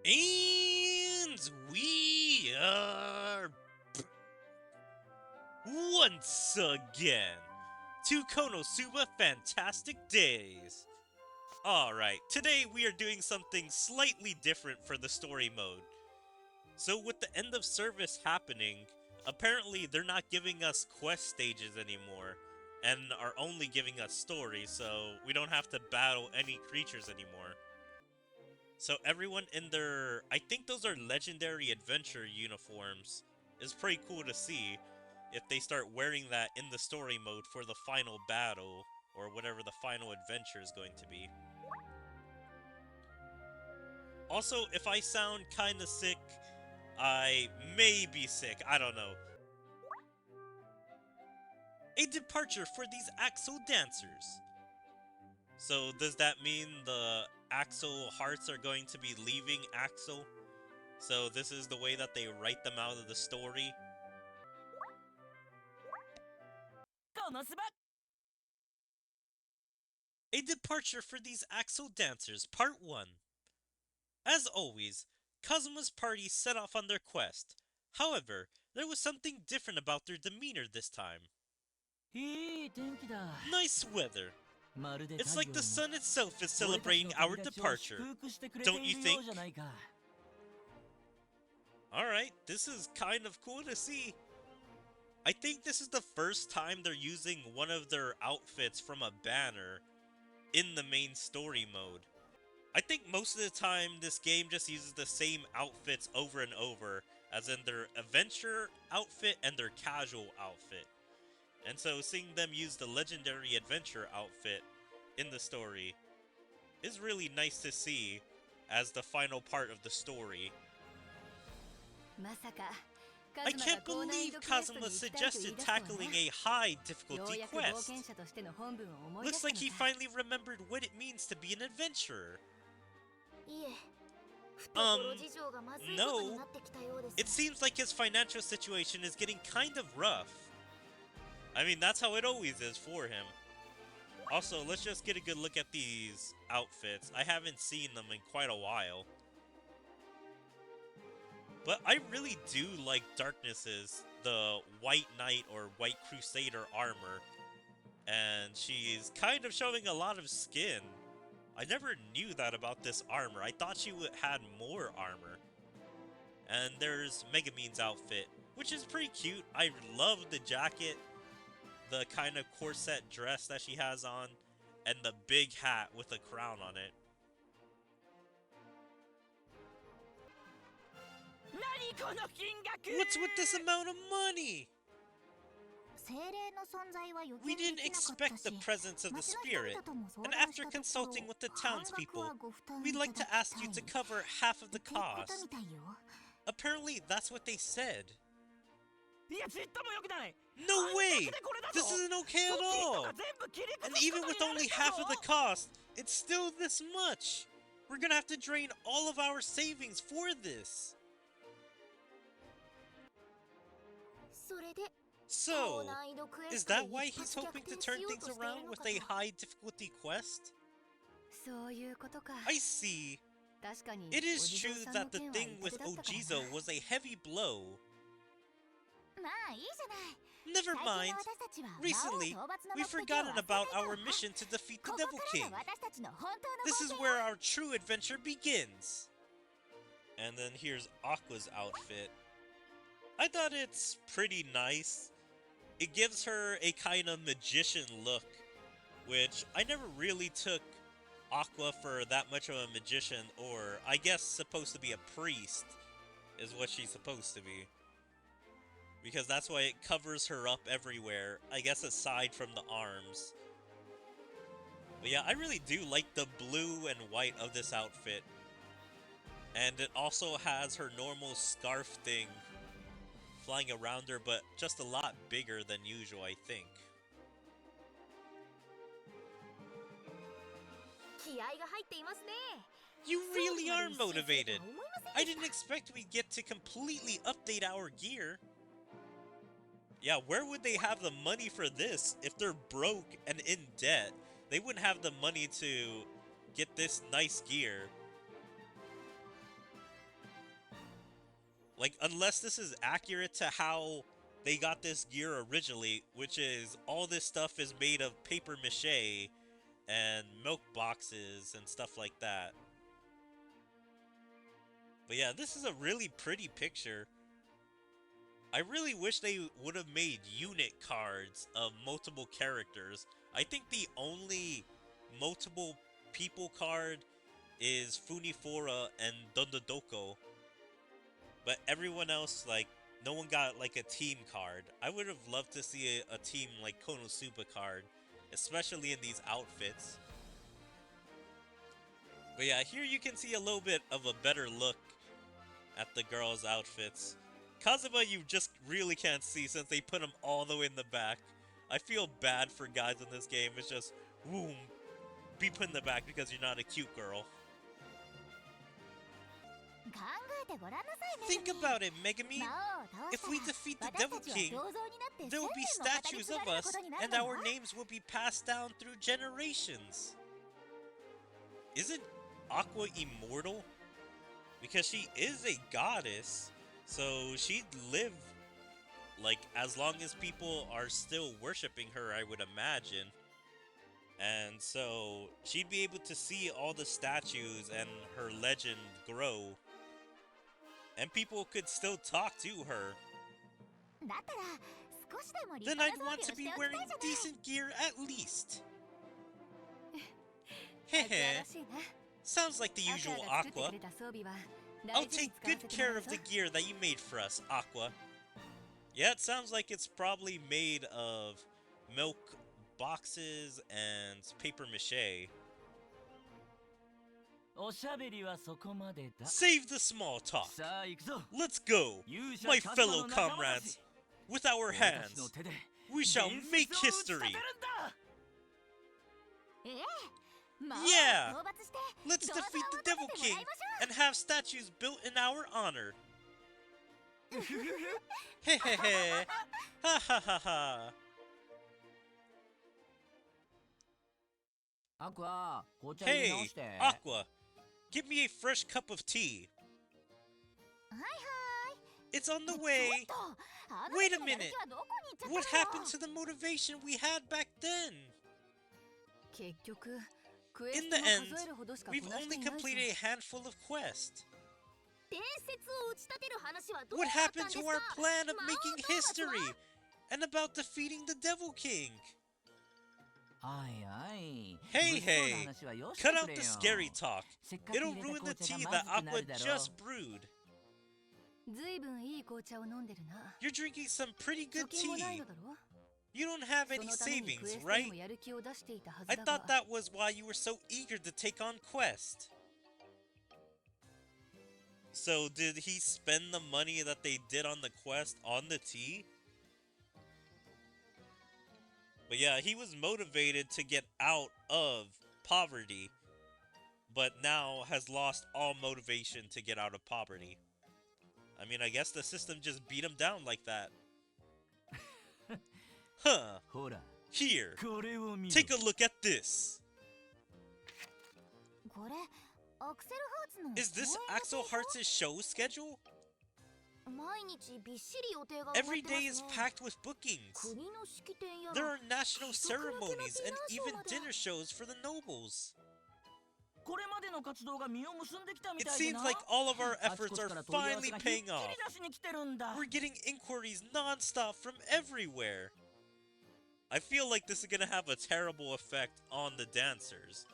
And we are once again to KonoSuba Fantastic Days. Alright, today we are doing something slightly different for the story mode. So with the end of service happening, apparently they're not giving us quest stages anymore, and are only giving us stories, so we don't have to battle any creatures anymore. So everyone in their, I think those are legendary adventure uniforms, is pretty cool to see if they start wearing that in the story mode for the final battle, or whatever the final adventure is going to be. Also, if I sound kinda sick, I may be sick, I don't know. A departure for these Axel dancers. So does that mean the Axel hearts are going to be leaving Axel? So this is the way that they write them out of the story? KonoSuba! A departure for these Axel dancers, Part 1. As always, Kazuma's party set off on their quest. However, there was something different about their demeanor this time. Nice weather. It's like the sun itself is celebrating our departure. Don't you think? Alright, this is kind of cool to see. I think this is the first time they're using one of their outfits from a banner in the main story mode. I think most of the time this game just uses the same outfits over and over, as in their adventure outfit and their casual outfit. And so seeing them use the legendary adventure outfit in the story is really nice to see as the final part of the story. I can't believe Kazuma suggested tackling a high difficulty quest. Looks like he finally remembered what it means to be an adventurer. No. It seems like his financial situation is getting kind of rough. I mean, that's how it always is for him. Also, let's just get a good look at these outfits. I haven't seen them in quite a while. But I really do like Darkness's, the White Knight or White Crusader armor. And she's kind of showing a lot of skin. I never knew that about this armor. I thought she had more armor. And there's Megumin's outfit, which is pretty cute. I love the jacket, the kind of corset dress that she has on, and the big hat with a crown on it. What's with this amount of money? We didn't expect the presence of the spirit, and after consulting with the townspeople, we'd like to ask you to cover half of the cost. Apparently, that's what they said. No way! This isn't okay at all! And even with only half of the cost, it's still this much! We're gonna have to drain all of our savings for this! So, is that why he's hoping to turn things around with a high difficulty quest? I see. It is true that the thing with Ojizo was a heavy blow. Never mind. Recently, we've forgotten about our mission to defeat the Devil King. This is where our true adventure begins. And then here's Aqua's outfit. I thought it's pretty nice. It gives her a kind of magician look, which I never really took Aqua for that much of a magician, or I guess supposed to be a priest is what she's supposed to be. Because that's why it covers her up everywhere, I guess aside from the arms. But yeah, I really do like the blue and white of this outfit. And it also has her normal scarf thing flying around her, but just a lot bigger than usual, I think. You really are motivated! I didn't expect we'd get to completely update our gear. Yeah, where would they have the money for this? If they're broke and in debt, they wouldn't have the money to get this nice gear. Like, unless this is accurate to how they got this gear originally, which is all this stuff is made of paper mache and milk boxes and stuff like that. But yeah, this is a really pretty picture. I really wish they would have made unit cards of multiple characters. I think the only multiple people card is Funifora and Dondodoko. But everyone else, like, no one got, like, a team card. I would have loved to see a team like KonoSuba card, especially in these outfits. But yeah, here you can see a little bit of a better look at the girls' outfits. Kazuma you just really can't see since they put them all the way in the back. I feel bad for guys in this game. It's just, boom, be put in the back because you're not a cute girl. Think about it, Megami. If we defeat the Devil King, there will be statues of us, and our names will be passed down through generations. Isn't Aqua immortal? Because she is a goddess, so she'd live, like, as long as people are still worshipping her, I would imagine. And so she'd be able to see all the statues and her legend grow. And people could still talk to her. Then I'd want to be wearing decent gear at least. Hehe. Sounds like the usual, Aqua. I'll take good care of the gear that you made for us, Aqua. Yeah, it sounds like it's probably made of milk boxes and paper mache. Save the small talk. Let's go, my fellow comrades. With our hands, we shall make history. Yeah! Let's defeat the Devil King and have statues built in our honor. Hehehe. Ha ha ha ha. Hey, Aqua. Give me a fresh cup of tea. It's on the way. Wait a minute. What happened to the motivation we had back then? In the end, we've only completed a handful of quests. What happened to our plan of making history and about defeating the Devil King? Hey, cut out the scary talk. It'll ruin the tea that Aqua just brewed. You're drinking some pretty good tea. You don't have any savings, right? I thought that was why you were so eager to take on Quest. So did he spend the money that they did on the quest on the tea? But yeah, he was motivated to get out of poverty, but now has lost all motivation to get out of poverty. I mean, I guess the system just beat him down like that. Huh. Here, take a look at this. Is this Axel Hartz's show schedule? Every day is packed with bookings. There are national ceremonies and even dinner shows for the nobles. It seems like all of our efforts are finally paying off. We're getting inquiries non-stop from everywhere. I feel like this is gonna have a terrible effect on the dancers.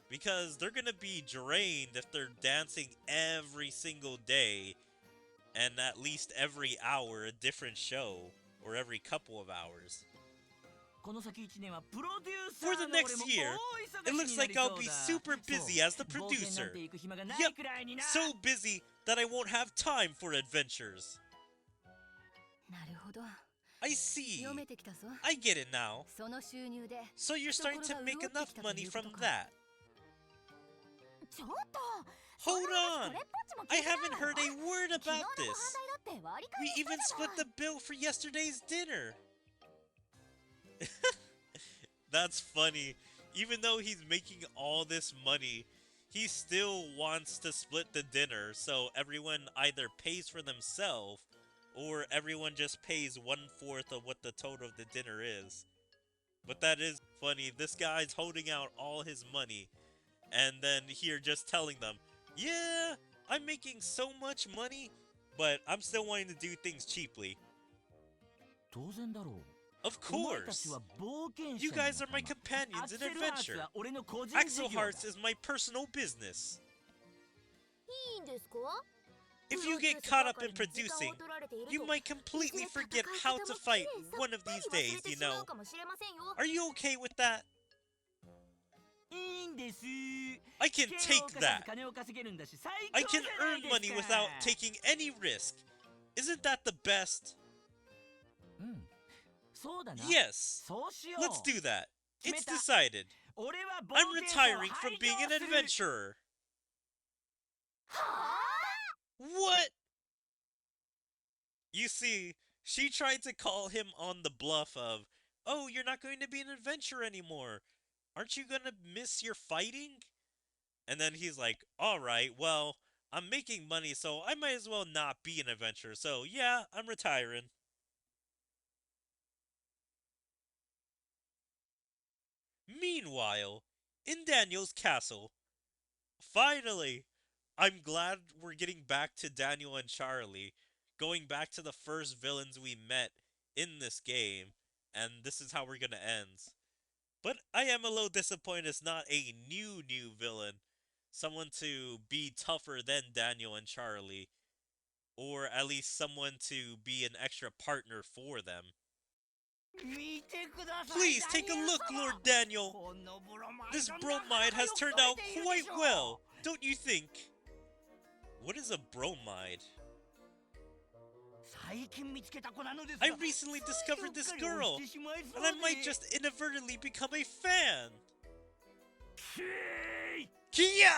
Because they're gonna be drained if they're dancing every single day and at least every hour a different show, or every couple of hours. For the next year, it looks like I'll be super busy as the producer. Yep, so busy that I won't have time for adventures. I see. I get it now. So you're starting to make enough money from that. Hold on! I haven't heard a word about this. We even split the bill for yesterday's dinner. That's funny. Even though he's making all this money, he still wants to split the dinner, so everyone either pays for themselves or everyone just pays 1/4 of what the total of the dinner is. But that is funny. This guy's holding out all his money and then here just telling them, yeah, I'm making so much money, but I'm still wanting to do things cheaply. Of course! You guys are my companions in adventure. Axel Hearts is my personal business. If you get caught up in producing, you might completely forget how to fight one of these days, you know. Are you okay with that? I can take that. I can earn money without taking any risk. Isn't that the best? Yes, let's do that. It's decided. I'm retiring from being an adventurer. What? You see, she tried to call him on the bluff of, oh, you're not going to be an adventurer anymore. Aren't you gonna miss your fighting? And then he's like, alright, well, I'm making money, so I might as well not be an adventurer. So, yeah, I'm retiring. Meanwhile, in Daniel's castle, finally, I'm glad we're getting back to Daniel and Charlie, going back to the first villains we met in this game, and this is how we're gonna end. But I am a little disappointed it's not a new villain, someone to be tougher than Daniel and Charlie, or at least someone to be an extra partner for them. Please take a look, Lord Daniel! This bromide has turned out quite well, don't you think? What is a bromide? I recently discovered this girl, and I might just inadvertently become a fan! Kia!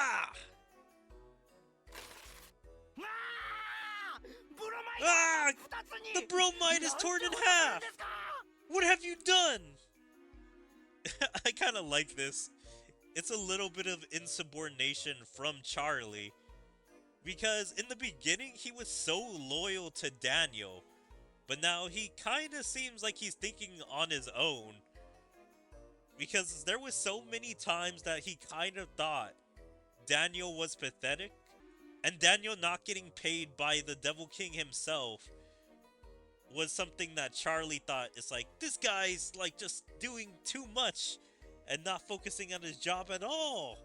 Ah! The bromide is torn in half! What have you done? I kinda like this. It's a little bit of insubordination from Charlie. Because in the beginning, he was so loyal to Daniel. But now he kinda seems like he's thinking on his own. Because there was so many times that he kind of thought Daniel was pathetic. And Daniel not getting paid by the Devil King himself was something that Charlie thought is like, this guy's like just doing too much and not focusing on his job at all.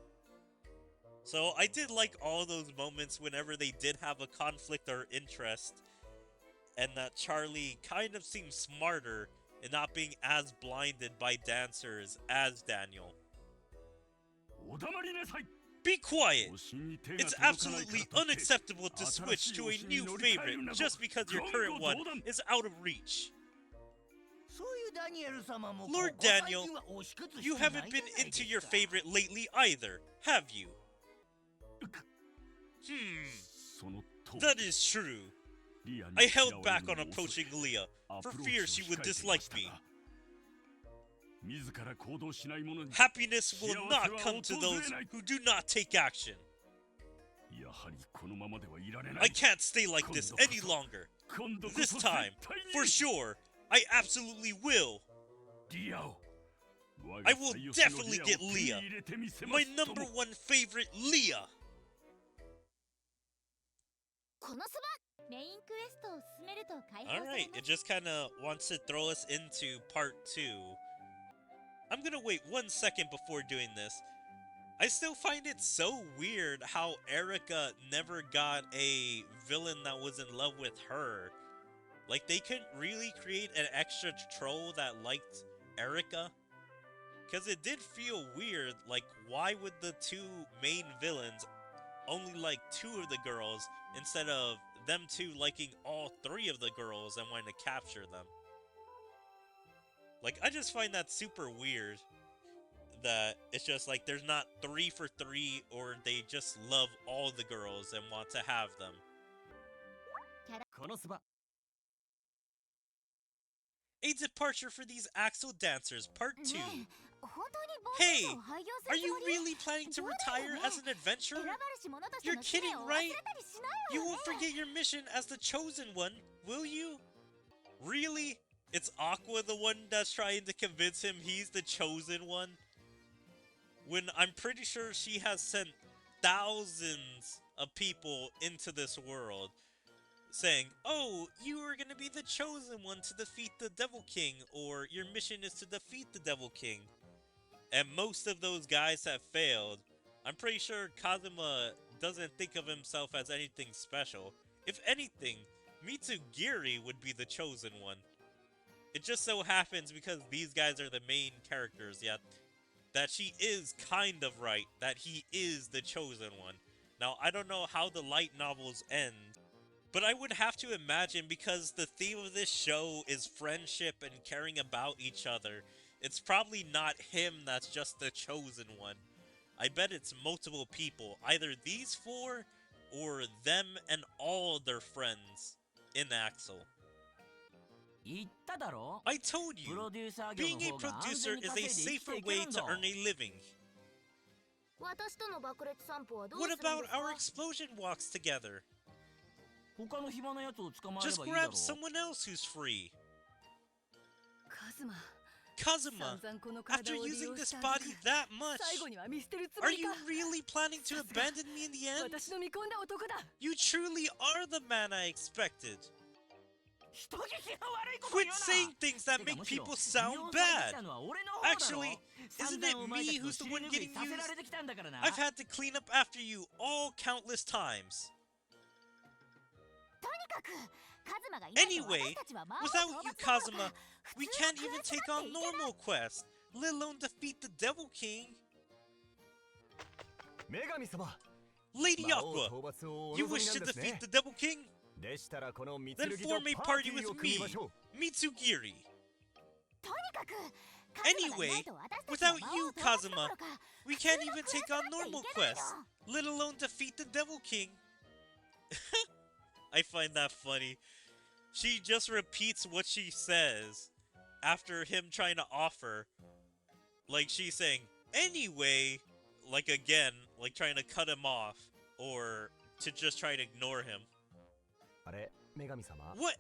So I did like all those moments whenever they did have a conflict or interest, and that Charlie kind of seemed smarter and not being as blinded by dancers as Daniel. Be quiet! It's absolutely unacceptable to switch to a new favorite just because your current one is out of reach. Lord Daniel, you haven't been into your favorite lately either, have you? That is true. I held back on approaching Leah for fear she would dislike me. Happiness will not come to those who do not take action. I can't stay like this any longer. This time, for sure, I absolutely will. I will definitely get Leah. My #1 favorite, Leah. Alright, it just kinda wants to throw us into part 2. I'm gonna wait 1 second before doing this. I still find it so weird how Erica never got a villain that was in love with her. Like, they couldn't really create an extra troll that liked Erica. Because it did feel weird, like, why would the 2 main villains only like 2 of the girls instead of them 2 liking all 3 of the girls and wanting to capture them? Like, I just find that super weird. That it's just like there's not 3 for 3, or they just love all the girls and want to have them. A departure for these Axel dancers, part 2. Hey, are you really planning to retire as an adventurer? You're kidding, right? You won't forget your mission as the Chosen One, will you? Really? It's Aqua the one that's trying to convince him he's the Chosen One? When I'm pretty sure she has sent thousands of people into this world saying, oh, you are going to be the Chosen One to defeat the Devil King, or your mission is to defeat the Devil King. And most of those guys have failed. I'm pretty sure Kazuma doesn't think of himself as anything special. If anything, Mitsugiri would be the Chosen One. It just so happens, because these guys are the main characters, yet, that she is kind of right, that he is the Chosen One. Now, I don't know how the light novels end, but I would have to imagine, because the theme of this show is friendship and caring about each other, it's probably not him that's just the Chosen One. I bet it's multiple people, either these four, or them and all their friends in Axel. I told you, being a producer is a safer way to earn a living. What about our explosion walks together? Just grab someone else who's free. Kazuma, after using this body that much, are you really planning to abandon me in the end? You truly are the man I expected. Quit saying things that make people sound bad. Actually, isn't it me who's the one getting used? I've had to clean up after you all countless times. Anyway, without you, Kazuma, we can't even take on normal quests, let alone defeat the Devil King. Lady Aqua, you wish to defeat the Devil King? Then form a party with me, Mitsugiri. Anyway, without you, Kazuma, we can't even take on normal quests, let alone defeat the Devil King. I find that funny. She just repeats what she says after him trying to offer. Like, she's saying, anyway, like again, like trying to cut him off, or to just try to ignore him. What?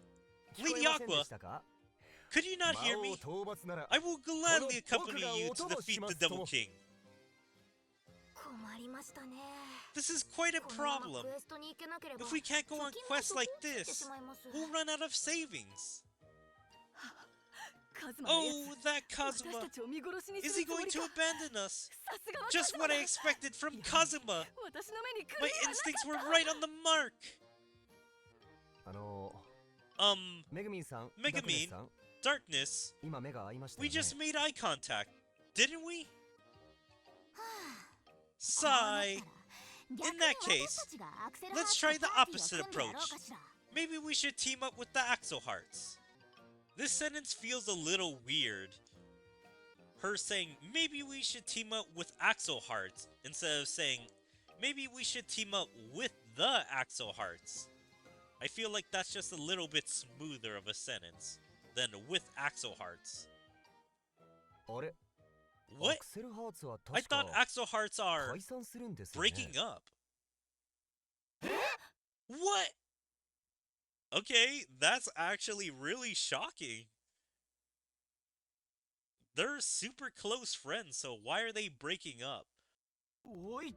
Lady Aqua, could you not hear me? I will gladly accompany you to defeat the Devil King. This is quite a problem. If we can't go on quests like this, we'll run out of savings. Oh, that Kazuma! Is he going to abandon us? Just what I expected from Kazuma! My instincts were right on the mark! Megumin, Darkness, we just made eye contact, didn't we? Sigh. In that case, let's try the opposite approach. Maybe we should team up with the Axel Hearts. This sentence feels a little weird. Her saying, maybe we should team up with Axel Hearts, instead of saying, maybe we should team up with the Axel Hearts. I feel like that's just a little bit smoother of a sentence than with Axel Hearts. What? I thought Axel Hearts are breaking up. What? Okay, that's actually really shocking. They're super close friends, so why are they breaking up? Wait,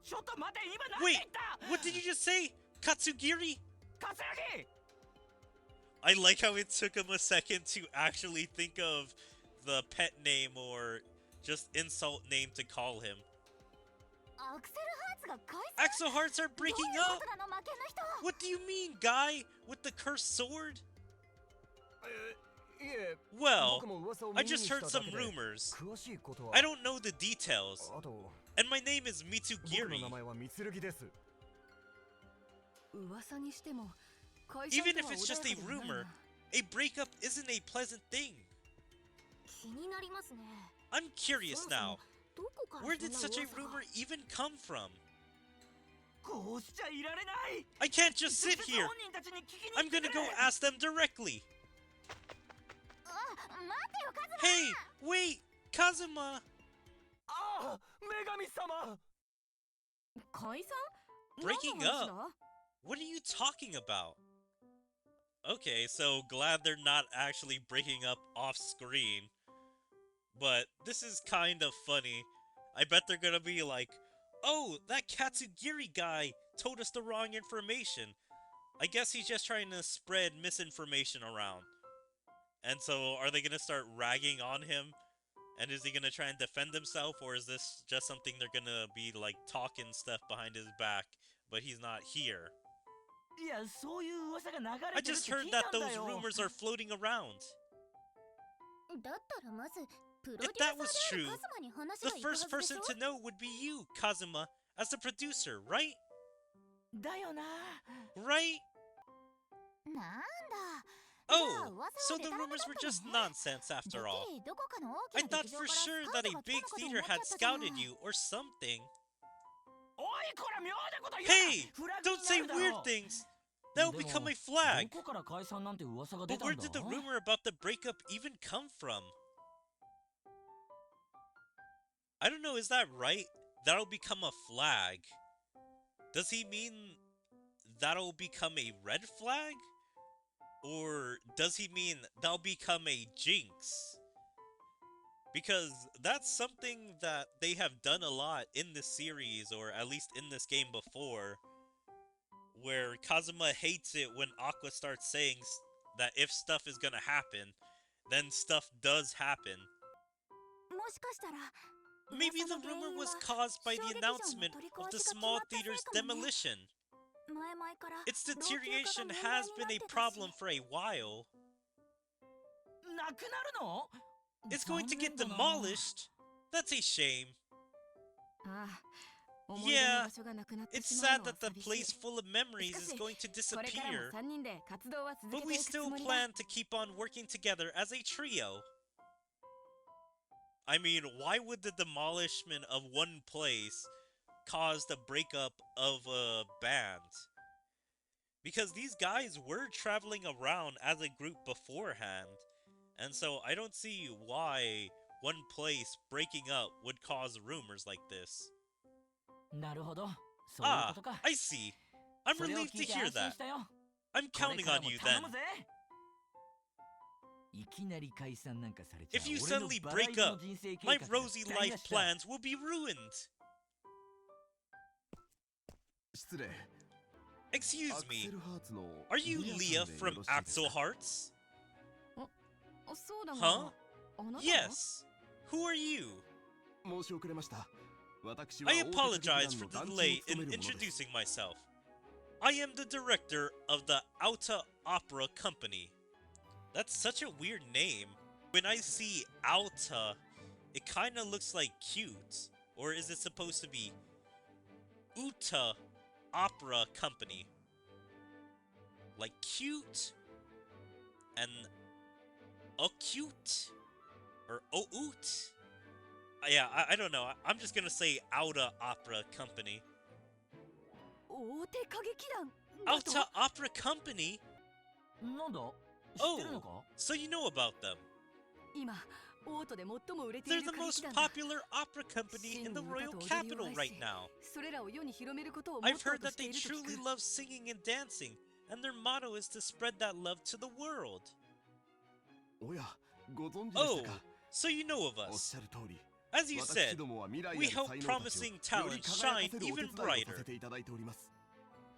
what did you just say? Katsugiri? I like how it took him a second to actually think of the pet name or just insult name to call him. Axel Hearts are breaking up? What do you mean, guy? With the cursed sword? Well, I just heard some rumors. I don't know the details. And my name is Mitsugiri. Even if it's just a rumor, a breakup isn't a pleasant thing. I'm curious now. Where did such a rumor even come from? I can't just sit here. I'm gonna go ask them directly. Hey, wait, Kazuma. Breaking up? What are you talking about? Okay, so glad they're not actually breaking up off screen. But this is kind of funny. I bet they're gonna be like, oh, that Katsugiri guy told us the wrong information. I guess he's just trying to spread misinformation around. And so, are they gonna start ragging on him? And is he gonna try and defend himself? Or is this just something they're gonna be, like, talking stuff behind his back, but he's not here? I just heard that those rumors are floating around. If that was true, the first person to know would be you, Kazuma, as the producer, right? Right? Oh, so the rumors were just nonsense after all. I thought for sure that a big theater had scouted you or something. Hey! Don't say weird things! That will become a flag! But where did the rumor about the breakup even come from? I don't know, is that right? That'll become a flag. Does he mean that'll become a red flag? Or does he mean that'll become a jinx? Because that's something that they have done a lot in this series, or at least in this game before, where Kazuma hates it when Aqua starts saying that if stuff is gonna happen, then stuff does happen. Maybe the rumor was caused by the announcement of the small theater's demolition. Its deterioration has been a problem for a while. It's going to get demolished? That's a shame. Yeah, it's sad that the place full of memories is going to disappear. But we still plan to keep on working together as a trio. I mean, why would the demolishment of one place cause the breakup of a band? Because these guys were traveling around as a group beforehand, and so I don't see why one place breaking up would cause rumors like this. Ah, I see. I'm relieved to hear that. I'm counting on you then. If you suddenly break up, my rosy life plans will be ruined. Excuse me, are you Leah from Axel Hearts? Huh? Yes. Who are you? I apologize for the delay in introducing myself. I am the director of the Alta Opera Company. That's such a weird name. When I see Alta, it kinda looks like cute. Or is it supposed to be Uta Opera Company? Like cute and acute? Or oot? Yeah, I don't know. I'm just gonna say Alta Opera Company. Alta Opera Company? Oh, so you know about them. They're the most popular opera company in the royal capital right now. I've heard that they truly love singing and dancing, and their motto is to spread that love to the world. Oh, so you know of us. As you said, we help promising talent shine even brighter.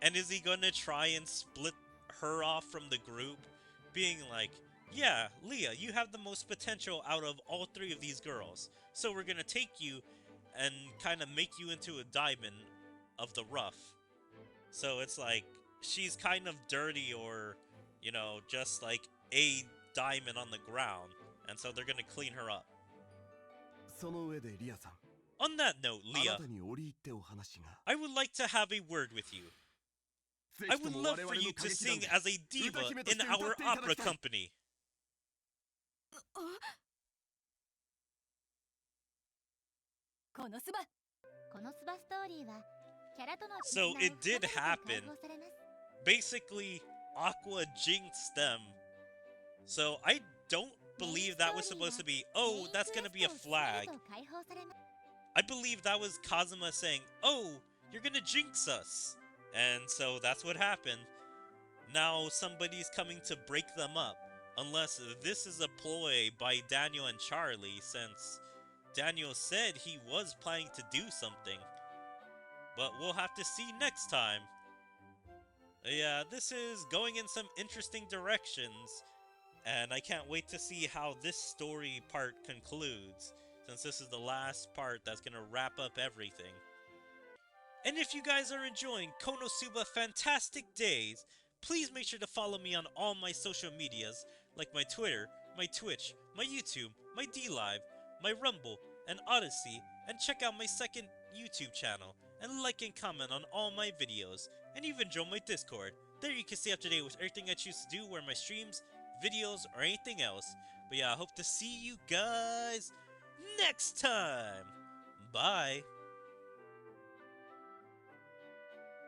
And is he gonna try and split her off from the group? Being like, yeah, Leah, you have the most potential out of all three of these girls. So we're gonna take you and kind of make you into a diamond of the rough. So it's like, she's kind of dirty or, you know, just like a diamond on the ground. And so they're gonna clean her up. On that note, Leah, I would like to have a word with you. I would love for you to sing as a diva in our opera company. So it did happen. Basically, Aqua jinxed them. So I don't believe that was supposed to be, oh, that's gonna be a flag. I believe that was Kazuma saying, "Oh, you're gonna jinx us." And so that's what happened. Now somebody's coming to break them up. Unless this is a ploy by Daniel and Charlie, since Daniel said he was planning to do something. But we'll have to see next time. Yeah, this is going in some interesting directions, and I can't wait to see how this story part concludes, since this is the last part that's gonna wrap up everything. And if you guys are enjoying KonoSuba Fantastic Days, please make sure to follow me on all my social medias, like my Twitter, my Twitch, my YouTube, my DLive, my Rumble, and Odyssey, and check out my second YouTube channel, and like and comment on all my videos, and even join my Discord. There you can stay up to date with everything I choose to do, where my streams, videos, or anything else. But yeah, I hope to see you guys next time! Bye!